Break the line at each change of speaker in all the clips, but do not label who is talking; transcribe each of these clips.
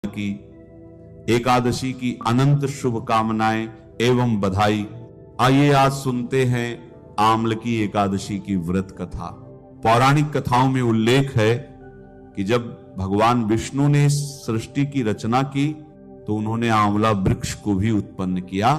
की एकादशी की अनंत शुभकामनाएं एवं बधाई। आइए आज सुनते हैं आम्ल की एकादशी की व्रत कथा। पौराणिक कथाओं में उल्लेख है कि जब भगवान विष्णु ने सृष्टि की रचना की तो उन्होंने आंवला वृक्ष को भी उत्पन्न किया।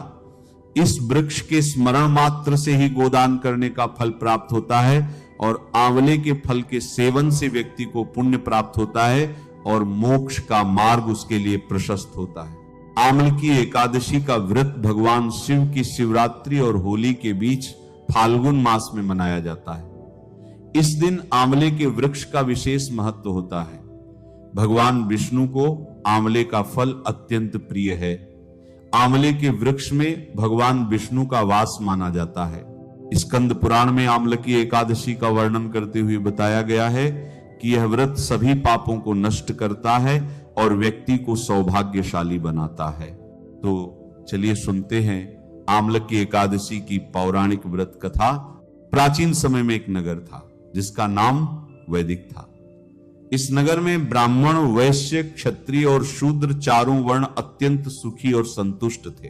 इस वृक्ष के स्मरण मात्र से ही गोदान करने का फल प्राप्त होता है और आंवले के फल के सेवन से व्यक्ति को पुण्य प्राप्त होता है और मोक्ष का मार्ग उसके लिए प्रशस्त होता है। आम्ल की एकादशी का व्रत भगवान शिव की शिवरात्रि और होली के बीच फाल्गुन मास में मनाया जाता है। इस दिन आंवले के वृक्ष का विशेष महत्व होता है। भगवान विष्णु को आंवले का फल अत्यंत प्रिय है। आंवले के वृक्ष में भगवान विष्णु का वास माना जाता है। स्कंद पुराण में आम्ल की एकादशी का वर्णन करते हुए बताया गया है कि यह व्रत सभी पापों को नष्ट करता है और व्यक्ति को सौभाग्यशाली बनाता है। तो चलिए सुनते हैं आम्ल की एकादशी की पौराणिक व्रत कथा। प्राचीन समय में एक नगर था जिसका नाम वैदिक था। इस नगर में ब्राह्मण, वैश्य, क्षत्रिय और शूद्र चारों वर्ण अत्यंत सुखी और संतुष्ट थे।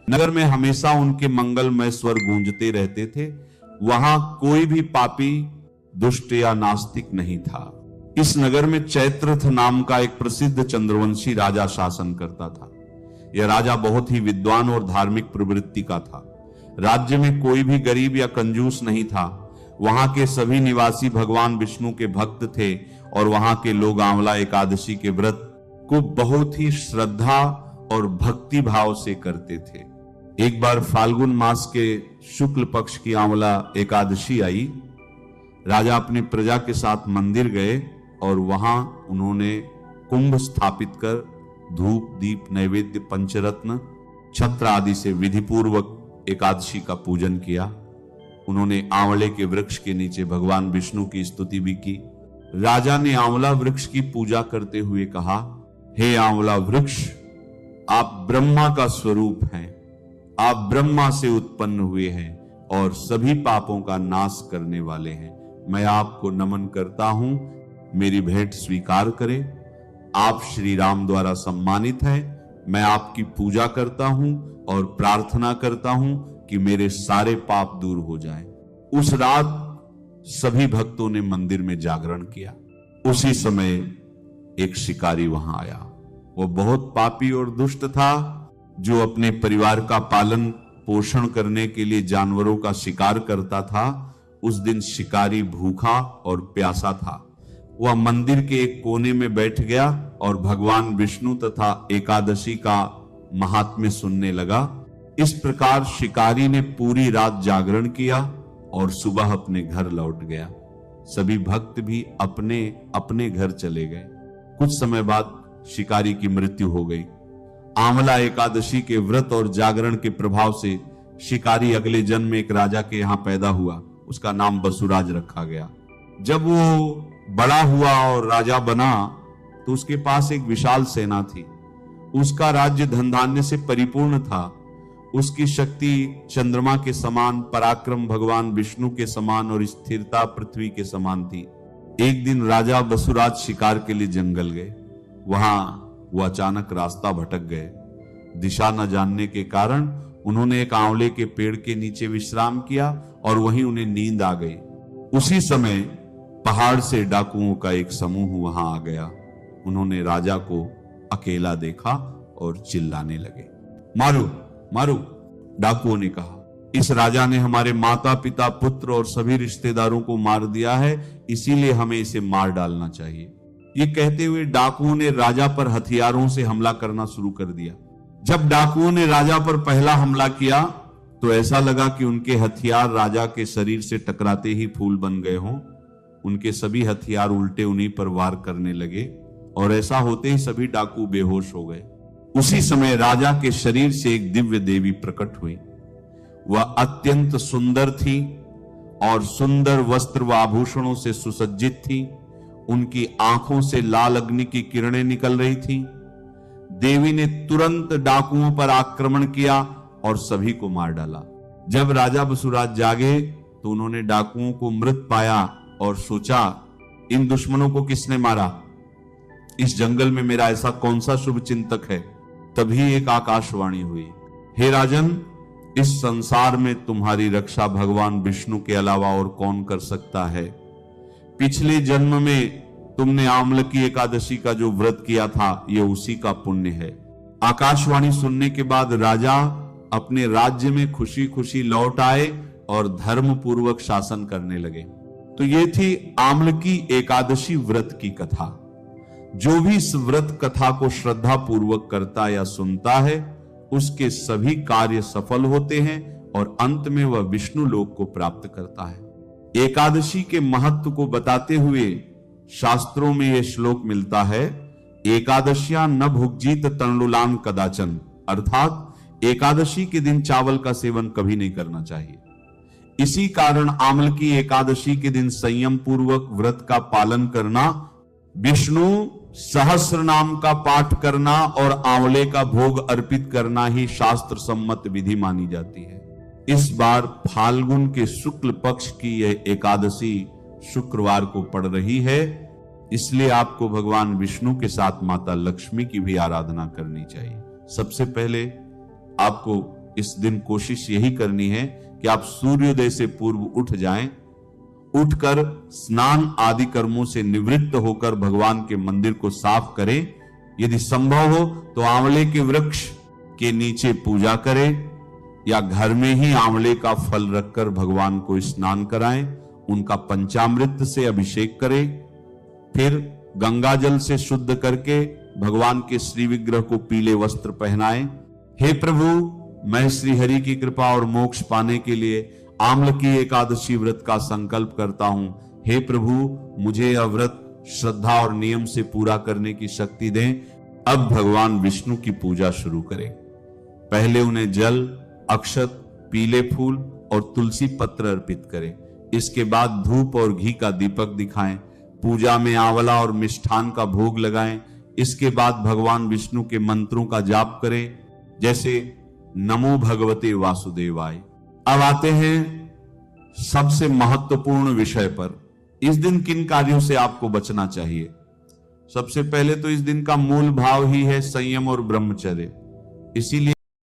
नगर में हमेशा उनके मंगलमय स्वर गूंजते रहते थे। वहां कोई भी पापी, दुष्ट या नास्तिक नहीं था। इस नगर में चैत्रथ नाम का एक प्रसिद्ध चंद्रवंशी राजा शासन करता था। यह राजा बहुत ही विद्वान और धार्मिक प्रवृत्ति का था। राज्य में कोई भी गरीब या कंजूस नहीं था। वहां के सभी निवासी भगवान विष्णु के भक्त थे और वहां के लोग आंवला एकादशी के व्रत को बहुत ही श्रद्धा और भक्ति भाव से करते थे। एक बार फाल्गुन मास के शुक्ल पक्ष की आंवला एकादशी आई। राजा अपनी प्रजा के साथ मंदिर गए और वहां उन्होंने कुंभ स्थापित कर धूप, दीप, नैवेद्य, पंचरत्न, छत्र आदि से विधिपूर्वक एकादशी का पूजन किया। उन्होंने आंवले के वृक्ष के नीचे भगवान विष्णु की स्तुति भी की। राजा ने आंवला वृक्ष की पूजा करते हुए कहा, हे आंवला वृक्ष, आप ब्रह्मा का स्वरूप हैं। आप ब्रह्मा से उत्पन्न हुए हैं और सभी पापों का नाश करने वाले हैं। मैं आपको नमन करता हूं, मेरी भेंट स्वीकार करें। आप श्री राम द्वारा सम्मानित हैं। मैं आपकी पूजा करता हूं और प्रार्थना करता हूं कि मेरे सारे पाप दूर हो जाएं। उस रात सभी भक्तों ने मंदिर में जागरण किया। उसी समय एक शिकारी वहां आया। वो बहुत पापी और दुष्ट था, जो अपने परिवार का पालन पोषण करने के लिए जानवरों का शिकार करता था। उस दिन शिकारी भूखा और प्यासा था। वह मंदिर के एक कोने में बैठ गया और भगवान विष्णु तथा एकादशी का महात्म्य सुनने लगा। इस प्रकार शिकारी ने पूरी रात जागरण किया और सुबह अपने घर लौट गया। सभी भक्त भी अपने अपने घर चले गए। कुछ समय बाद शिकारी की मृत्यु हो गई। आंवला एकादशी के व्रत और जागरण के प्रभाव से शिकारी अगले जन्म में एक राजा के यहां पैदा हुआ। उसका नाम बसुराज रखा गया। जब वो बड़ा हुआ और राजा बना तो उसके पास एक विशाल सेना थी। उसका राज्य धन धान्य से परिपूर्ण था। उसकी शक्ति चंद्रमा के समान, पराक्रम भगवान विष्णु के समान और स्थिरता पृथ्वी के समान थी। एक दिन राजा बसुराज शिकार के लिए जंगल गए। वहां वो अचानक रास्ता भटक गए। दिशा न जानने के कारण उन्होंने एक आंवले के पेड़ के नीचे विश्राम किया और वहीं उन्हें नींद आ गई। उसी समय पहाड़ से डाकुओं का एक समूह वहां आ गया। उन्होंने राजा को अकेला देखा और चिल्लाने लगे, मारो मारो। डाकुओं ने कहा, इस राजा ने हमारे माता पिता, पुत्र और सभी रिश्तेदारों को मार दिया है, इसीलिए हमें इसे मार डालना चाहिए। ये कहते हुए डाकुओं ने राजा पर हथियारों से हमला करना शुरू कर दिया। जब डाकुओं ने राजा पर पहला हमला किया तो ऐसा लगा कि उनके हथियार राजा के शरीर से टकराते ही फूल बन गए हों। उनके सभी हथियार उल्टे उन्हीं पर वार करने लगे और ऐसा होते ही सभी डाकू बेहोश हो गए। उसी समय राजा के शरीर से एक दिव्य देवी प्रकट हुई। वह अत्यंत सुंदर थी और सुंदर वस्त्र व आभूषणों से सुसज्जित थी। उनकी आंखों से लाल अग्नि की किरणें निकल रही थीं। देवी ने तुरंत डाकुओं पर आक्रमण किया और सभी को मार डाला। जब राजा बसुराज जागे तो उन्होंने डाकुओं को मृत पाया और सोचा, इन दुश्मनों को किसने मारा? इस जंगल में मेरा ऐसा कौन सा शुभ चिंतक है? तभी एक आकाशवाणी हुई, हे राजन, इस संसार में तुम्हारी रक्षा भगवान विष्णु के अलावा और कौन कर सकता है? पिछले जन्म में तुमने आम्ल की एकादशी का जो व्रत किया था, ये उसी का पुण्य है। आकाशवाणी सुनने के बाद राजा अपने राज्य में खुशी खुशी लौट आए और धर्म पूर्वक शासन करने लगे। तो ये थी आम्ल की एकादशी व्रत की कथा। जो भी इस व्रत कथा को श्रद्धा पूर्वक करता या सुनता है, उसके सभी कार्य सफल होते हैं और अंत में वह विष्णु लोक को प्राप्त करता है। एकादशी के महत्व को बताते हुए शास्त्रों में यह श्लोक मिलता है, एकादशियां न भुग्जीत तंडुलान कदाचन, अर्थात एकादशी के दिन चावल का सेवन कभी नहीं करना चाहिए। इसी कारण आम्ल की एकादशी के दिन संयम पूर्वक व्रत का पालन करना, विष्णु सहस्र नाम का पाठ करना और आंवले का भोग अर्पित करना ही शास्त्र सम्मत विधि मानी जाती है। इस बार फाल्गुन के शुक्ल पक्ष की यह एकादशी शुक्रवार को पड़ रही है, इसलिए आपको भगवान विष्णु के साथ माता लक्ष्मी की भी आराधना करनी चाहिए। सबसे पहले आपको इस दिन कोशिश यही करनी है कि आप सूर्योदय से पूर्व उठ जाएं, उठकर स्नान आदि कर्मों से निवृत्त होकर भगवान के मंदिर को साफ करें। यदि संभव हो तो आंवले के वृक्ष के नीचे पूजा करें या घर में ही आंवले का फल रखकर भगवान को स्नान कराएं, उनका पंचामृत से अभिषेक करें, फिर गंगा जल से शुद्ध करके भगवान के श्री विग्रह को पीले वस्त्र पहनाएं। हे प्रभु, मैं श्री हरि की कृपा और मोक्ष पाने के लिए आम्ल की एकादशी व्रत का संकल्प करता हूं। हे प्रभु, मुझे यह व्रत श्रद्धा और नियम से पूरा करने की शक्ति दें। अब भगवान विष्णु की पूजा शुरू करें। पहले उन्हें जल, अक्षत, पीले फूल और तुलसी पत्र अर्पित करें। इसके बाद धूप और घी का दीपक दिखाएं। पूजा में आंवला और मिष्ठान का भोग लगाएं। इसके बाद भगवान विष्णु के मंत्रों का जाप करें, जैसे नमो भगवते वासुदेवाय। अब आते हैं सबसे महत्वपूर्ण विषय पर। इस दिन किन कार्यों से आपको बचना चाहिए? सबसे पहले तो इस दिन का मूल भाव ही है संयम और ब्रह्मचर्य। इसीलिए